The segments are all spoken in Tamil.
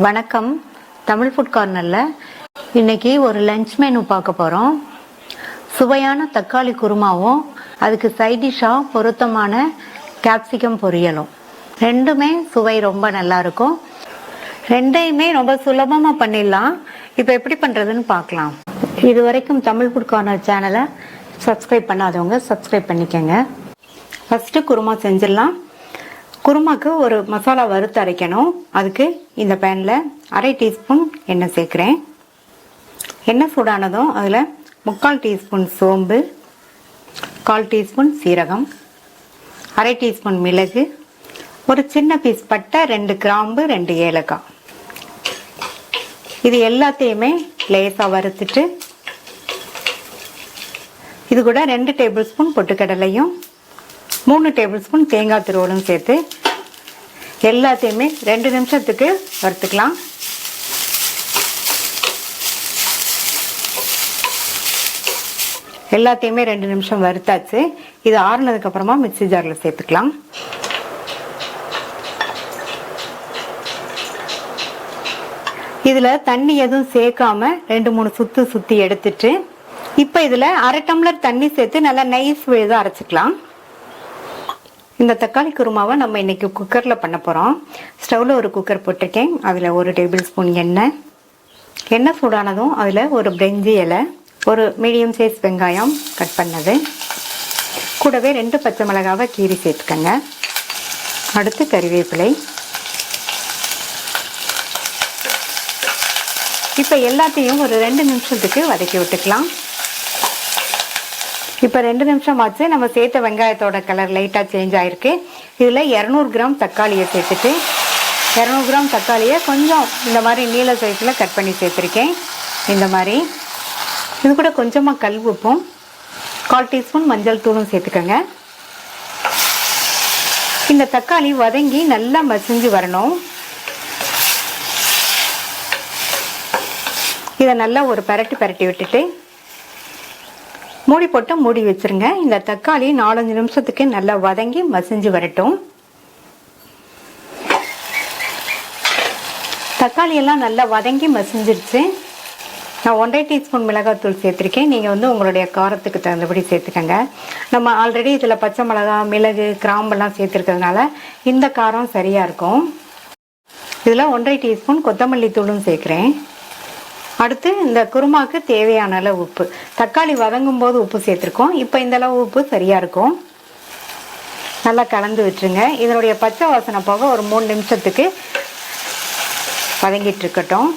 வணக்கம். தமிழ் ஃபுட் கார்னரில் இன்னைக்கு ஒரு லஞ்ச் மெனு பார்க்க போகிறோம். சுவையான தக்காளி குருமாவும் அதுக்கு சைடிஷாக பொருத்தமான கேப்சிகம் பொரியலும். ரெண்டுமே சுவை ரொம்ப நல்லா இருக்கும். ரெண்டையுமே ரொம்ப சுலபமாக பண்ணிடலாம். இப்போ எப்படி பண்ணுறதுன்னு பார்க்கலாம். இது வரைக்கும் தமிழ் ஃபுட் கார்னர் சேனலை சப்ஸ்கிரைப் பண்ணாதவங்க சப்ஸ்கிரைப் பண்ணிக்கோங்க. ஃபஸ்ட்டு குருமா செஞ்சிடலாம். குருமாக்கு ஒரு மசாலா வறுத்து அரைக்கணும். அதுக்கு இந்த பேனில் 1/2 டீஸ்பூன் எண்ணெய் சேர்க்குறேன். எண்ணெய் சூடானதும் அதில் 3/4 டீஸ்பூன் சோம்பு, 1/4 டீஸ்பூன் சீரகம், 1/2 டீஸ்பூன் மிளகு, ஒரு சின்ன பீஸ் பட்டை, 2 கிராம்பு, 2 ஏலக்காய். இது எல்லாத்தையுமே லேசாக வறுத்துட்டு இது கூட 2 டேபிள் ஸ்பூன் பொட்டுக்கடலையும் 3 டேபிள் ஸ்பூன் தேங்காய் துருவலும் சேர்த்து எல்லாத்தையுமே 2 நிமிஷத்துக்கு வறுத்துக்கலாம். எல்லாத்தையுமே 2 நிமிஷம் வறுத்தாச்சு. இது ஆறுனதுக்கு அப்புறமா மிக்ஸி ஜாரில் சேர்த்துக்கலாம். இதில் தண்ணி எதுவும் சேர்க்காம 2-3 சுத்தி எடுத்துட்டு இப்போ இதில் 1/2 டம்ளர் தண்ணி சேர்த்து நல்லா நைஸ் விழுதாக அரைச்சிக்கலாம். இந்த தக்காளி குருமாவை நம்ம இன்னைக்கு குக்கரில் பண்ண போகிறோம். ஸ்டவ்வில் ஒரு குக்கர் போட்டிருக்கேன். அதில் 1 டேபிள் ஸ்பூன் எண்ணெய் சூடானதும் அதில் ஒரு பிரிஞ்சி இலை, ஒரு மீடியம் சைஸ் வெங்காயம் கட் பண்ணது, கூடவே 2 பச்சை மிளகாவை கீரி சேர்த்துக்கங்க. அடுத்து கறிவேப்பிலை. இப்போ எல்லாத்தையும் ஒரு 2 நிமிஷத்துக்கு வதக்கி விட்டுக்கலாம். இப்போ 2 நிமிஷம் ஆச்சு. நம்ம சேர்த்த வெங்காயத்தோட கலர் லைட்டாக சேஞ்ச் ஆகிருக்கு. இதில் 200 கிராம் தக்காளியை சேர்த்துட்டு 200 கிராம் தக்காளியை கொஞ்சம் இந்த மாதிரி நீல சைஸில் கட் பண்ணி சேர்த்துருக்கேன். இந்த மாதிரி இது கூட கொஞ்சமாக கல் உப்பும் 1/4 டீஸ்பூன் மஞ்சள் தூளும் சேர்த்துக்கோங்க. இந்த தக்காளி வதங்கி நல்லா மசிஞ்சு வரணும். இதை நல்லா ஒரு பரட்டி விட்டுட்டு மூடி போட்டு மூடி வச்சிருங்க. இந்த தக்காளி 4-5 நிமிஷத்துக்கு நல்லா வதங்கி மசிஞ்சு வரட்டும். தக்காளி எல்லாம் நல்லா வதங்கி மசிஞ்சிருச்சு. நான் 1/2 டீஸ்பூன் மிளகாத்தூள் சேர்த்துருக்கேன். நீங்கள் உங்களுடைய காரத்துக்கு தகுந்தபடி சேர்த்துக்கங்க. நம்ம ஆல்ரெடி இதில் பச்சை மிளகா, மிளகு, கிராம்பெல்லாம் சேர்த்துருக்கிறதுனால இந்த காரம் சரியாக இருக்கும். இதில் 1/2 டீஸ்பூன் கொத்தமல்லி தூளும் சேர்க்குறேன். அடுத்து இந்த குருமாவுக்கு தேவையான அளவு உப்பு. தக்காளி வதங்கும் போது உப்பு சேர்த்துருக்கோம். இப்போ இந்த அளவு உப்பு சரியாக இருக்கும். நல்லா கலந்து விட்டுருங்க. இதனுடைய பச்சை வாசனை போக ஒரு 3 நிமிஷத்துக்கு வதங்கிட்டு இருக்கட்டும்.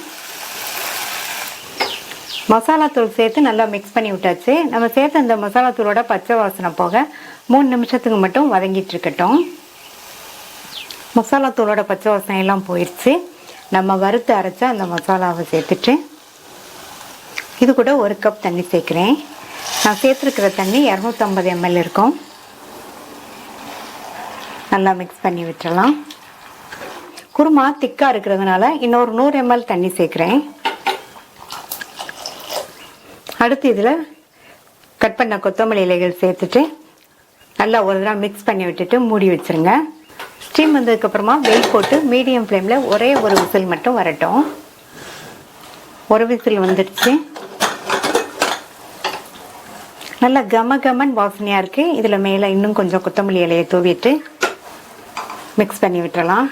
மசாலா தூள் சேர்த்து நல்லா மிக்ஸ் பண்ணி விட்டாச்சு. நம்ம சேர்த்து இந்த மசாலா தூளோட பச்சை வாசனை போக 3 நிமிஷத்துக்கு மட்டும் வதங்கிட்டு இருக்கட்டும். மசாலா தூளோட பச்சை வாசனை எல்லாம் போயிடுச்சு. நம்ம வறுத்து அரைச்ச அந்த மசாலாவை சேர்த்துட்டு இது கூட 1 கப் தண்ணி சேர்க்குறேன். நான் சேர்த்துருக்கிற தண்ணி 250 ml இருக்கும். நல்லா மிக்ஸ் பண்ணி விட்டுறலாம். குருமா திக்காக இருக்கிறதுனால இன்னொரு 100 ml தண்ணி சேர்க்குறேன். அடுத்து இதில் கட் பண்ண கொத்தமல்லி இலைகள் சேர்த்துட்டு நல்லா ஒரு தடவை மிக்ஸ் பண்ணி விட்டுட்டு மூடி வச்சுருங்க. ஸ்டீம் வந்ததுக்கப்புறமா வெயிட் போட்டு மீடியம் ஃப்ளேமில் ஒரே ஒரு விசில் மட்டும் வரட்டும். ஒரு விசில் வந்துடுச்சு. நல்லா கமகமன் வாசனையாக இருக்குது. இதில் மேலே இன்னும் கொஞ்சம் கொத்தமல்லி இலையை தூவிட்டு மிக்ஸ் பண்ணி விட்டுறலாம்.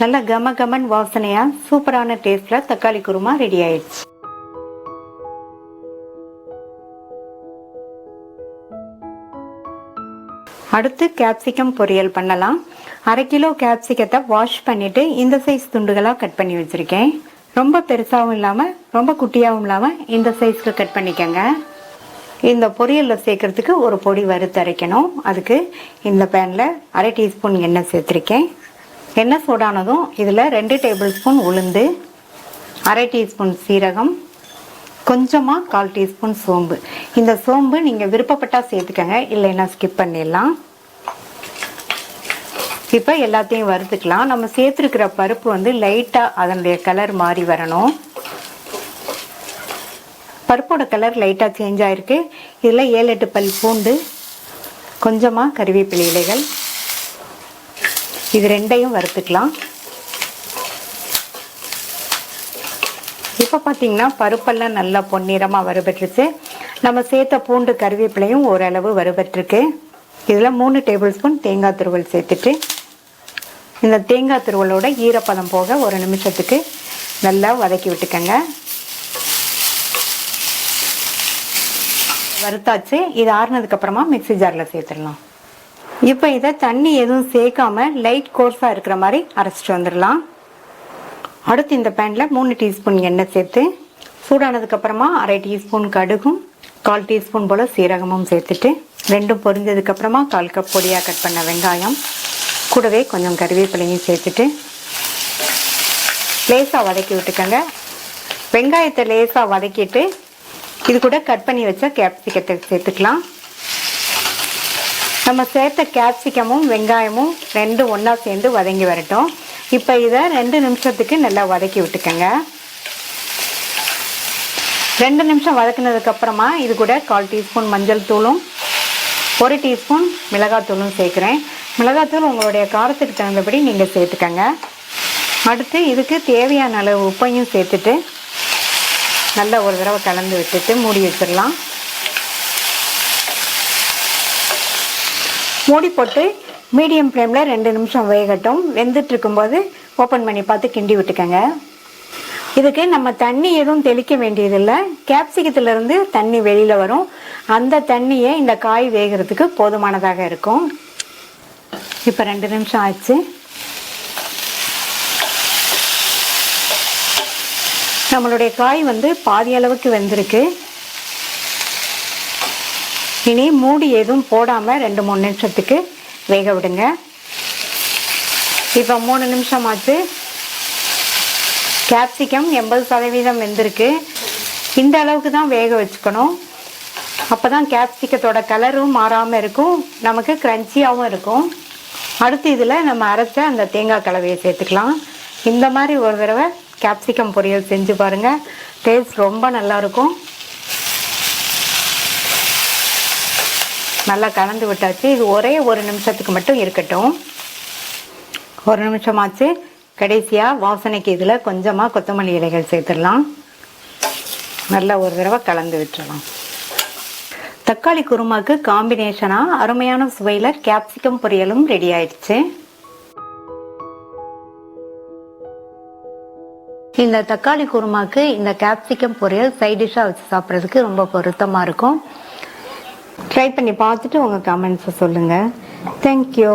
நல்லா கமகமன் வாசனையாக சூப்பரான டேஸ்ட்டில் தக்காளி குருமா ரெடி ஆயிடுச்சு. அடுத்து கேப்சிகம் பொரியல் பண்ணலாம். 1/2 கிலோ கேப்சிகத்தை வாஷ் பண்ணிவிட்டு இந்த சைஸ் துண்டுகளாக கட் பண்ணி வச்சுருக்கேன். ரொம்ப பெருசாகவும் இல்லாமல் ரொம்ப குட்டியாகவும் இல்லாமல் இந்த சைஸ்க்கு கட் பண்ணிக்கோங்க. இந்த பொரியலில் சேர்க்குறதுக்கு ஒரு பொடி வறுத்து அரைக்கணும். அதுக்கு இந்த பேனில் 1/2 டீஸ்பூன் எண்ணெய் சேர்த்துருக்கேன். எண்ணெய் சூடானதும் இதில் 2 டேபிள் ஸ்பூன் உளுந்து, 1/2 டீஸ்பூன் சீரகம், கொஞ்சமாக 1/4 டீஸ்பூன் சோம்பு. இந்த சோம்பு நீங்கள் விருப்பப்பட்டால் சேர்த்துக்கங்க, இல்லைன்னா ஸ்கிப் பண்ணிடலாம். இப்போ எல்லாத்தையும் வறுத்துக்கலாம். நம்ம சேர்த்துருக்கிற பருப்பு லைட்டாக அதனுடைய கலர் மாறி வரணும். பருப்போட கலர் லைட்டாக சேஞ்ச் ஆகிருக்கு. இதில் 7-8 பல் பூண்டு, கொஞ்சமாக கறிவேப்பிலை இலைகள், இது ரெண்டையும் வறுத்துக்கலாம். இப்போ பார்த்தீங்கன்னா பருப்பெல்லாம் நல்லா பொன்னிறமாக வறுபட்டுருச்சு. நம்ம சேர்த்த பூண்டு கருவேப்பிலையும் ஓரளவு வறுபட்டுருக்கு. இதில் 3 டேபிள் ஸ்பூன் தேங்காய் துருவல் சேர்த்துட்டு இந்த தேங்காய் துருவலோட ஈரப்பதம் போக 1 நிமிஷத்துக்கு நல்லா வதக்கி விட்டுக்கங்க. வறுத்தாச்சு. இது ஆறுனதுக்கு அப்புறமா மிக்ஸி ஜாரில் சேர்த்துடலாம். இப்போ இதை தண்ணி எதுவும் சேர்க்காம லைட் கோர்ஸாக இருக்கிற மாதிரி அரைச்சிட்டு வந்துடலாம். அடுத்து இந்த பேனில் 3 டீஸ்பூன் எண்ணெய் சேர்த்து சூடானதுக்கு அப்புறமா 1/2 டீஸ்பூன் கடுகும் 1/4 டீஸ்பூன் போல் சீரகமும் சேர்த்துட்டு ரெண்டும் பொரிஞ்சதுக்கு அப்புறமா 1/4 கப் பொடியாக கட் பண்ண வெங்காயம் கூடவே கொஞ்சம் கருவேப்பிலையும் சேர்த்துட்டு லேசாக வதக்கி விட்டுக்கோங்க. வெங்காயத்தை லேசாக வதக்கிட்டு இது கூட கட் பண்ணி வச்ச கேப்சிகத்தை சேர்த்துக்கலாம். நம்ம சேர்த்த கேப்சிகமும் வெங்காயமும் ரெண்டும் ஒன்றா சேர்ந்து வதங்கி வரட்டும். இப்போ இதை 2 நிமிஷத்துக்கு நல்லா வதக்கி விட்டுக்கோங்க. 2 நிமிஷம் வதக்கினதுக்கு அப்புறமா இது கூட 1/4 டீஸ்பூன் மஞ்சள் தூளும் 1 டீஸ்பூன் மிளகாத்தூளும் சேர்க்குறேன். மிளகாத்தூள் உங்களுடைய காரத்துக்கு தகுந்தபடி நீங்கள் சேர்த்துக்கங்க. அடுத்து இதுக்கு தேவையான அளவு உப்பையும் சேர்த்துட்டு நல்லா ஒரு தடவை கலந்து விட்டுட்டு மூடி வச்சிடலாம். மூடி போட்டு மீடியம் ஃப்ளேமில் 2 நிமிஷம் வேகட்டும். வெந்துட்டு இருக்கும்போது ஓப்பன் பண்ணி பார்த்து கிண்டி விட்டுக்கங்க. இதுக்கு நம்ம தண்ணி எதுவும் தெளிக்க வேண்டியதில்லை. கேப்சிகத்திலிருந்து தண்ணி வெளியில் வரும். அந்த தண்ணியே இந்த காய் வேகிறதுக்கு போதுமானதாக இருக்கும். இப்போ 2 நிமிஷம் ஆச்சு. நம்மளுடைய காய் பாதி அளவுக்கு வெந்திருக்கு. இனி மூடி எதுவும் போடாமல் 2-3 நிமிஷத்துக்கு வேக விடுங்க. இப்போ 3 நிமிஷம் ஆச்சு. கேப்சிகம் 80% வெந்திருக்கு. இந்த அளவுக்கு தான் வேக வச்சுக்கணும். அப்போ தான் கேப்சிகத்தோட கலரும் மாறாமல் இருக்கும், நமக்கு க்ரன்ச்சியாகவும் இருக்கும். அடுத்து இதில் நம்ம அரைச்ச அந்த தேங்காய் கலவையை சேர்த்துக்கலாம். இந்த மாதிரி ஒரு தடவை கேப்சிகம் பொரியல் செஞ்சு பாருங்கள். டேஸ்ட் ரொம்ப நல்லாயிருக்கும். நல்லா கலந்து விட்டாச்சு. இது ஒரே 1 நிமிஷத்துக்கு மட்டும் இருக்கட்டும். 1 நிமிஷம் ஆச்சு. கடைசியாக வாசனைக்கு இதில் கொஞ்சமாக கொத்தமல்லி இலைகள் சேர்த்துடலாம். நல்லா ஒரு தடவை கலந்து விட்டுறலாம். தக்காளி குருமாக்கு காம்பினேஷனாக அருமையான சுவையில் கேப்சிகம் பொரியலும் ரெடி ஆயிடுச்சு. இந்த தக்காளி குருமாக்கு இந்த கேப்சிகம் பொரியல் சைட் டிஷ்ஷாக வச்சு சாப்பிட்றதுக்கு ரொம்ப பொருத்தமாக இருக்கும். ட்ரை பண்ணி பார்த்துட்டு உங்கள் கமெண்ட்ஸை சொல்லுங்கள். தேங்க்யூ.